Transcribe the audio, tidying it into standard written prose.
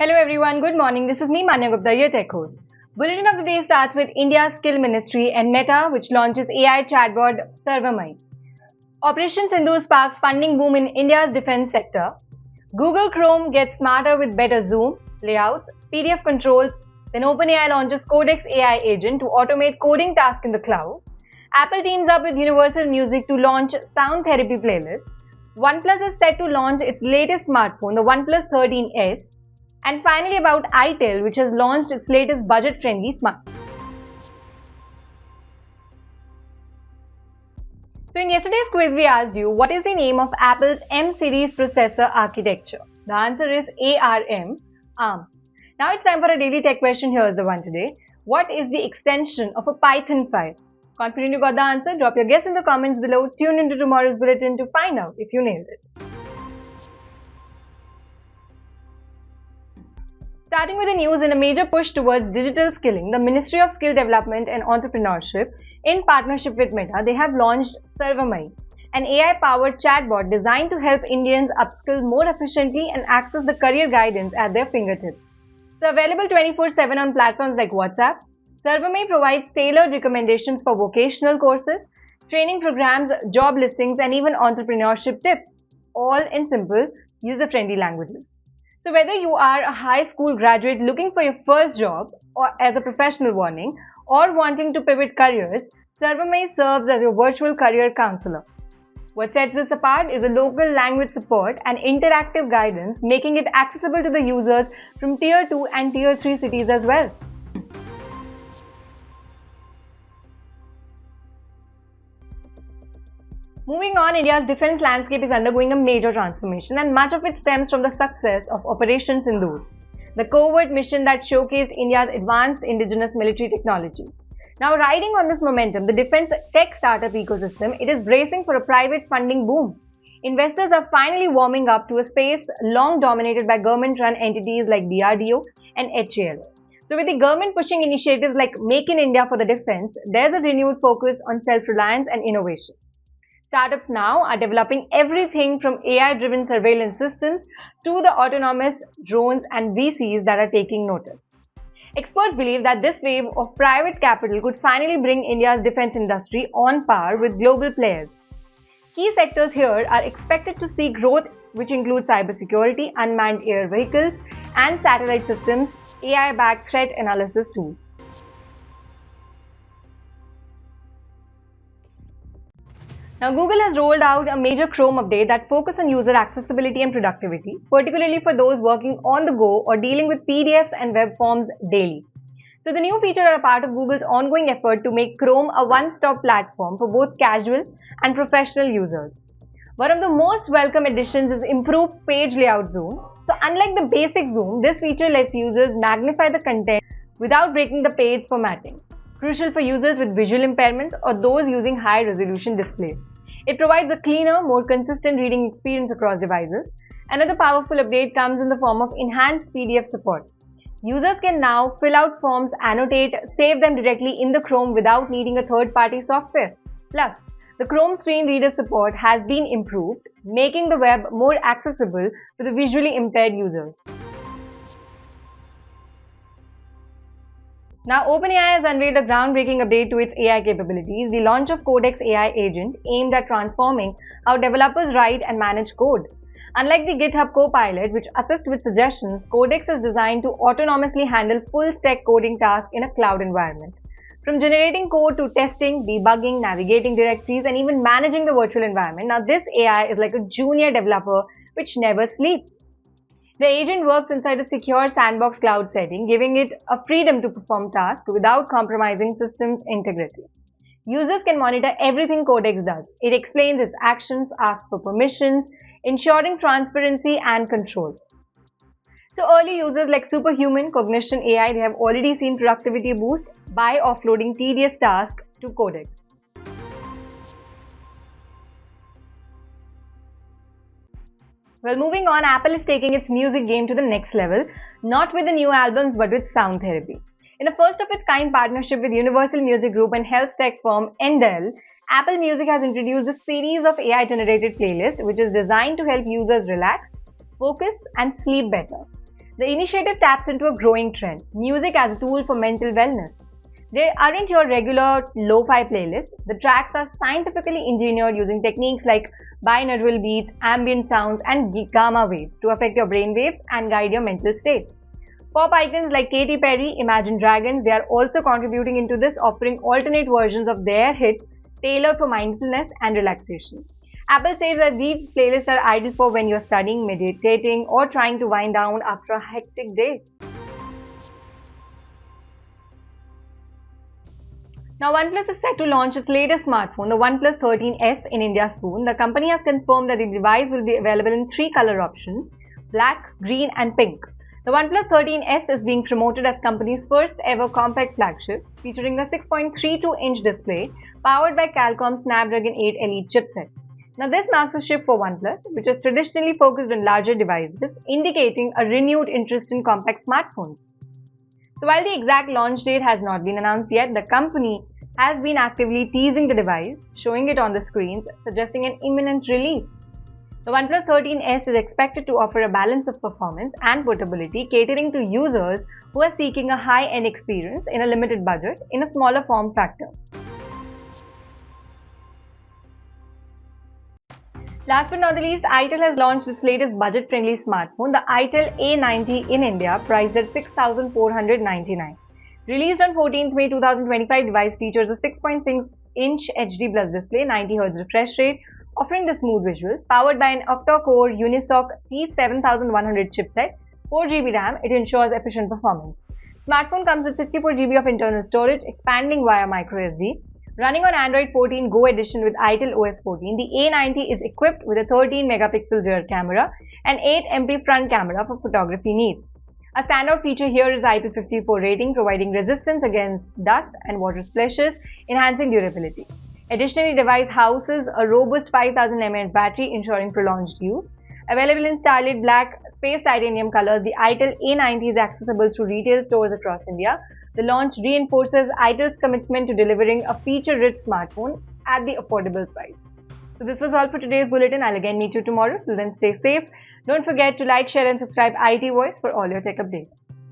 Hello everyone, good morning. This is me, Manya Gupta, your tech host. Bulletin of the day starts with India's Skill Ministry and Meta, which launches AI chatbot Sarvamai. Operation Sindoor sparks funding boom in India's defense sector. Google Chrome gets smarter with better zoom, layouts, PDF controls. Then OpenAI launches Codex AI agent to automate coding tasks in the cloud. Apple teams up with Universal Music to launch sound therapy playlist. OnePlus is set to launch its latest smartphone, the OnePlus 13S. And finally about Itel, which has launched its latest budget-friendly smartphone. So in yesterday's quiz, we asked you, what is the name of Apple's M-series processor architecture? The answer is ARM, ARM. Now it's time for a daily tech question. Here's the one today. What is the extension of a Python file? Confident you got the answer? Drop your guess in the comments below. Tune into tomorrow's bulletin to find out if you nailed it. Starting with the news, in a major push towards digital skilling, the Ministry of Skill Development and Entrepreneurship, in partnership with Meta, they have launched Sarvamai, an AI-powered chatbot designed to help Indians upskill more efficiently and access the career guidance at their fingertips. So available 24/7 on platforms like WhatsApp, Sarvamai provides tailored recommendations for vocational courses, training programs, job listings, and even entrepreneurship tips, all in simple, user-friendly languages. So whether you are a high school graduate looking for your first job or as a professional warning or wanting to pivot careers, Sarvamai serves as your virtual career counselor. What sets this apart is the local language support and interactive guidance, making it accessible to the users from Tier 2 and Tier 3 cities as well. Moving on, India's defense landscape is undergoing a major transformation, and much of it stems from the success of Operation Sindoor, the covert mission that showcased India's advanced indigenous military technology. Now, riding on this momentum, the defense tech startup ecosystem, it is bracing for a private funding boom. Investors are finally warming up to a space long dominated by government-run entities like DRDO and HAL. So with the government pushing initiatives like Make in India for the defense, there's a renewed focus on self-reliance and innovation. Startups now are developing everything from AI-driven surveillance systems to the autonomous drones and VCs that are taking notice. Experts believe that this wave of private capital could finally bring India's defense industry on par with global players. Key sectors here are expected to see growth, which includes cybersecurity, unmanned air vehicles, and satellite systems, AI-backed threat analysis tools. Now, Google has rolled out a major Chrome update that focuses on user accessibility and productivity, particularly for those working on the go or dealing with PDFs and web forms daily. So, the new features are a part of Google's ongoing effort to make Chrome a one-stop platform for both casual and professional users. One of the most welcome additions is improved page layout zoom. So, unlike the basic zoom, this feature lets users magnify the content without breaking the page formatting, crucial for users with visual impairments or those using high-resolution displays. It provides a cleaner, more consistent reading experience across devices. Another powerful update comes in the form of enhanced PDF support. Users can now fill out forms, annotate, save them directly in the Chrome without needing a third-party software. Plus, the Chrome screen reader support has been improved, making the web more accessible to the visually impaired users. Now, OpenAI has unveiled a groundbreaking update to its AI capabilities, the launch of Codex AI agent aimed at transforming how developers write and manage code. Unlike the GitHub Copilot, which assists with suggestions, Codex is designed to autonomously handle full-stack coding tasks in a cloud environment. From generating code to testing, debugging, navigating directories, and even managing the virtual environment, now this AI is like a junior developer which never sleeps. The agent works inside a secure sandbox cloud setting, giving it a freedom to perform tasks without compromising systems integrity. Users can monitor everything Codex does. It explains its actions, asks for permissions, ensuring transparency and control. So early users like Superhuman Cognition AI, they have already seen productivity boost by offloading tedious tasks to Codex. Well, moving on, Apple is taking its music game to the next level, not with the new albums but with sound therapy. In a first-of-its-kind partnership with Universal Music Group and health tech firm Itel, Apple Music has introduced a series of AI-generated playlists which is designed to help users relax, focus, and sleep better. The initiative taps into a growing trend, music as a tool for mental wellness. They aren't your regular lo-fi playlist. The tracks are scientifically engineered using techniques like binaural beats, ambient sounds, and gamma waves to affect your brain waves and guide your mental state. Pop icons like Katy Perry, Imagine Dragons, they are also contributing into this, offering alternate versions of their hits tailored for mindfulness and relaxation. Apple says that these playlists are ideal for when you're studying, meditating, or trying to wind down after a hectic day. Now, OnePlus is set to launch its latest smartphone, the OnePlus 13S, in India soon. The company has confirmed that the device will be available in 3 color options: black, green, and pink. The OnePlus 13S is being promoted as company's first ever compact flagship, featuring a 6.32-inch display powered by Qualcomm's Snapdragon 8 Elite chipset. Now, this marks a shift for OnePlus, which has traditionally focused on larger devices, indicating a renewed interest in compact smartphones. So, while the exact launch date has not been announced yet, the company has been actively teasing the device, showing it on the screens, suggesting an imminent release. The OnePlus 13S is expected to offer a balance of performance and portability, catering to users who are seeking a high-end experience in a limited budget in a smaller form factor. Last but not the least, Itel has launched its latest budget-friendly smartphone, the Itel A90 in India, priced at $6,499. Released on 14th May 2025, device features a 6.6-inch HD Plus display, 90Hz refresh rate, offering the smooth visuals. Powered by an octa-core Unisoc T7100 chipset, 4GB RAM, it ensures efficient performance. Smartphone comes with 64GB of internal storage, expanding via microSD. Running on Android 14 Go edition with Itel OS 14, the A90 is equipped with a 13-megapixel rear camera and 8MP front camera for photography needs. A standout feature here is IP54 rating, providing resistance against dust and water splashes, enhancing durability. Additionally, the device houses a robust 5000 mAh battery, ensuring prolonged use. Available in starlit black, space titanium colors, the Itel A90 is accessible through retail stores across India. The launch reinforces Itel's commitment to delivering a feature-rich smartphone at the affordable price. So this was all for today's bulletin. I'll again meet you tomorrow. Till then, stay safe. Don't forget to like, share and subscribe IT Voice for all your tech updates.